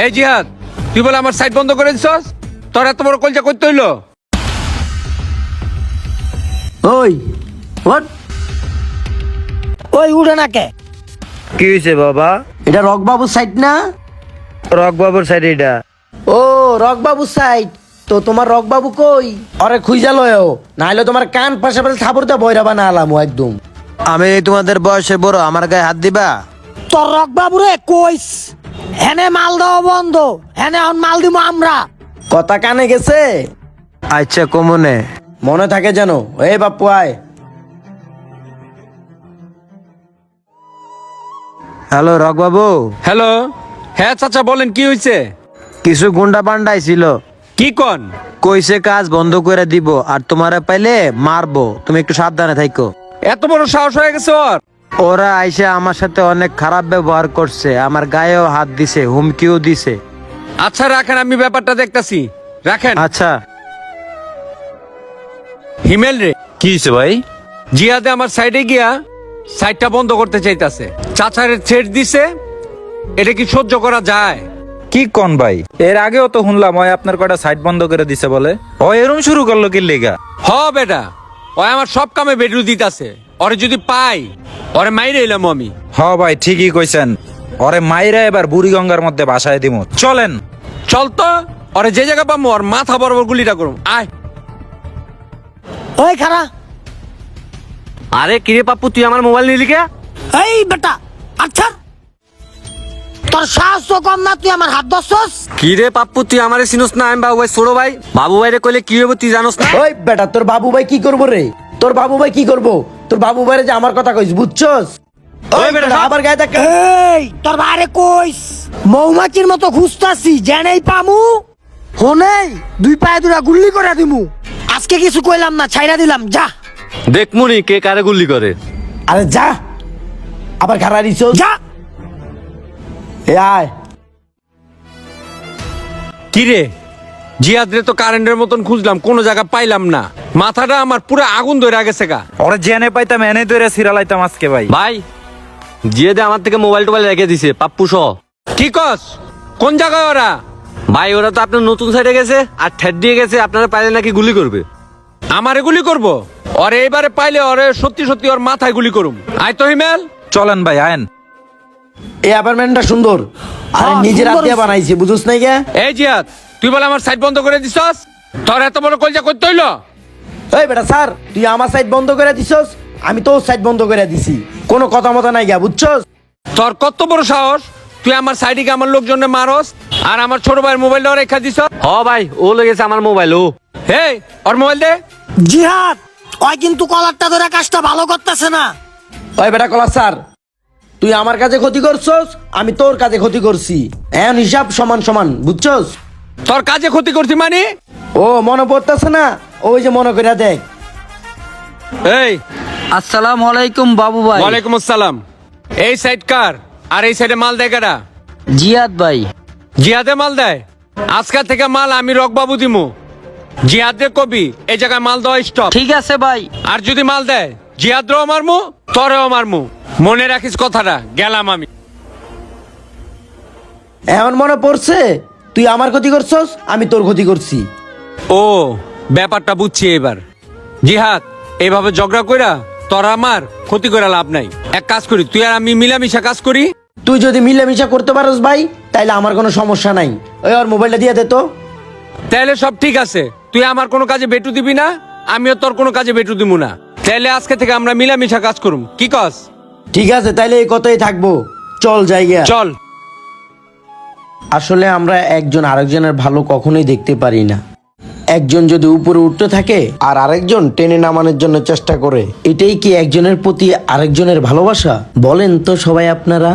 এই জিহাদ, তুই বলে আমার সাইট বন্ধ করে দিছস? তোর এত বড় কলজা করতে হইলো? ওই হোয়াট? ওই উড়ে না কে? কি হয়েছে বাবা? এটা রকবাবুর সাইড না? রকবাবুর সাইড এটা। ও রকবাবুর সাইড। তো তোমার রকবাবু কই? আরে খুঁজা লয়ও, নাইলে তোমার কান পাশাপাশি থাপড় দিয়ে বইরা বানা আলামু একদম। আমি তোমাদের বয়সে বড়, আমার গায়ে হাত দিবা? তোর রক বাবুরে কইস হেনে মাল দেওয়া বন্ধ, হেনে এখন মাল দিব আমরা। কথা কানে গেছে? আচ্ছা কমনে মনে থাকে যেন। এই বাপ্পু আয়। হ্যালো রকবাবু। হ্যালো। হ্যাঁ চাচা বলেন, কি হয়েছে? কিছু গুন্ডা পান্ডাই ছিল, কি কন? কইছে কাজ বন্ধ করে দিব আর তোমারে পাইলে মারবো, তুমি একটু সাবধানে থাকো। এত বড় সাহস হয়ে গেছে ওর? ওরা আইসে আমার সাথে অনেক খারাপ ব্যবহার করছে, আমার গায়েও হাত দিছে, হুমকিও দিছে। আচ্ছা রাখেন, আমি ব্যাপারটা দেখতাছি, রাখেন। আচ্ছা। হিমেল রে, কি হয়েছে ভাই? জিহাদে আমার সাইডে গিয়া সাইডটা বন্ধ করতে চাইতাছে, চাচারে ছেড় দিছে। এটা কি সহ্য করা যায়? কি কোন ভাই? এর আগেও তো শুনলাম ওই আপনার কয়টা সাইট বন্ধ করে দিছে বলে। ও এরম শুরু করলো কি লেগা? হ বেটা, ও আমার সব কামে বেডরু দিতাছে। ওরে যদি পাই, ওরে মাইরে এলাম আমি। হ ভাই ঠিকই কইছেন, ওরে মাইরা এবার বুড়িগঙ্গার মধ্যে বাসায় দিমু। চলেন। চল তো, ওরে যে জায়গা পাবো ওর মাথা বরাবর গুলিটা করুম। আয়। ওই খারা। আরে কিরে পাপ্পু, তুই আমার মোবাইল নিলি কে? এই বেটা, আচ্ছা তোর সাহস তো কম না, তুই আমার হাত ধরছস। কি রে পাপ্পু, তুই আমারে চিনস না? আমি বাবু ভাই ছোট ভাই। বাবু ভাইরে কইলে কি হইব তুই জানোস না? ওই বেটা, তোর বাবু ভাই কি করবো রে? তোর বাবু ভাই কি করবো? তোর বাবু ভাইরে যে আমার কথা কইস, বুঝছস? ওই বেটা আবার গায়ে ধাক্কা। এই তোর বাইরে কইস মৌমাছির মতো খুঁজতাছি, জেনেই পামু হনেই দুই পায়ে দুরা গুল্লি করে দিমু। আজকে কিছু কইলাম না, ছাইরা দিলাম, যা দেখমুনি কে কারে গুলি করে। আরে যা, আবার খারা দিছ। যা। এ আয়। কি রে, জিহাদ রে তো কারেন্টের মতন খুঁজলাম, কোনো জায়গা পাইলাম না। মাথাটা আমার পুরো আগুন ধরে গেছে গা। ওরে জেনে পাইতাম এনে ধরে সিরালাইতাম আজকে ভাই। ভাই জিয়াদে আমার থেকে মোবাইল টোবাইল রেখে দিছে পাপ্পু সহ। কি কস? কোন জায়গায় ওরা? ভাই ওরা তো আপনার নতুন সাইডে গেছে আর ঠেট দিয়ে গেছে, আপনারা পাইলে নাকি গুলি করবে। আমারে গুলি করব? ওরে এবারে পাইলে ওরে সত্যি সত্যি ওর মাথায় গুলি করুম। আয় তো হিমেল। চলেন ভাই আয়েন। এই অ্যাপার্টমেন্টটা সুন্দর, আরে হ্যাঁ, নিজের হাত সুন্দর দিয়ে হইছে। বানাইছে, বুঝছ নাই গে? এই জিহাদ, তুই বলে আমার সাইট বন্ধ করে দিছস? তোর এত বড় কলজা করতে হইলো? ওই বেটা স্যার, তুই আমার সাইড বন্ধ করে দিছস, আমি তোর সাইড বন্ধ করে দিছি। কোনো কথা মতো নাই গা, বুঝছস? তোর কত বড় সাহস, তুই আমার সাইডে গিয়ে আমার লোকজনে মারস আর আমার ছোট ভাইয়ের মোবাইলটা রেখা দিছ? হ ভাই, ও লেগেছে আমার মোবাইল। ও হে, ওর মোবাইল দে। জিহাদ, ওই কিন্তু কলারটা ধরে কাজটা ভালো করতেছে না। ওই বেটা কলা স্যার, তুই আমার কাছে ক্ষতি করছস, আমি তোর কাছে ক্ষতি করছি, এখন হিসাব সমান সমান, বুঝছস? তোর কাজে ক্ষতি করছি মানে? ও মনে পড়তেছে না? ওই যে মনে করে দেখ। এই, আসসালামু আলাইকুম বাবু ভাই। ওয়ালাইকুম আসসালাম। এই সাইড কার আর এই সাইডে মাল দেয় কারা? জিয়াদ ভাই। জিহাদে মাল দেয়? আজকাল থেকে মাল আমি রকবাবু দিমু। জিহাদে কবি এই জায়গায় মাল দেওয়া স্টপ। ঠিক আছে ভাই। আর যদি মাল দেয়, জিহাদরেও মারমু, তোরেও মারমু। মনে রাখিস কথাটা, গেলাম আমি। এখন মনে পড়ছে তুই আমার ক্ষতি করছস, আমি তোর ক্ষতি করছি। ও, ব্যাপারটা বুঝছি এবার। জিহাদ, এইভাবে ঝগড়া কইরা তোর আমার ক্ষতি করে লাভ নাই। এক কাজ করি, তুই আর আমি মিলামিশা কাজ করি। তুই যদি মিলেমিশা করতে পারস ভাই, তাইলে আমার কোনো সমস্যা নাই। ওই ওর মোবাইলটা দিয়ে দে তো। তাহলে সব ঠিক আছে, তুই আমার কোনো কাজে বেটু দিবি না, আমিও তোর কোনো কাজে বেটু দিব না। তাহলে আজকে থেকে আমরা মিলামিশা কাজ করুম, কি কস? ঠিক আছে, তাইলে এই কথাই থাকবো। চল জায়গা। চল। আসলে আমরা একজন আরেকজনের ভালো কখনোই দেখতে পারি না। একজন যদি উপরে উঠতে থাকে আর আরেকজন টেনে নামানোর জন্য চেষ্টা করে, এটাই কি একজনের প্রতি আরেকজনের ভালোবাসা? বলেন তো সবাই আপনারা।